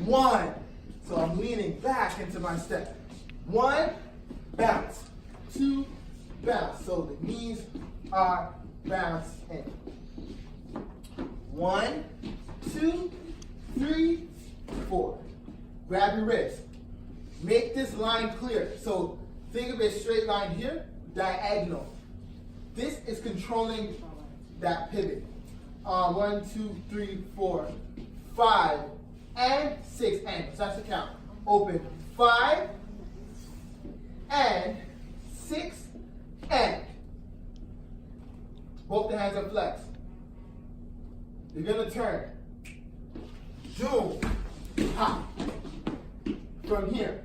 1. So I'm leaning back into my step. 1, bounce. 2, bounce. So the knees are bounced in. 1, 2, 3, 4. Grab your wrist. Make this line clear. So think of a straight line here, diagonal. This is controlling that pivot. 1, 2, 3, 4, 5, and 6, and. So that's the count. Open 5, and 6, and. Both the hands are flexed. You're gonna turn. Zoom. Hop. From here.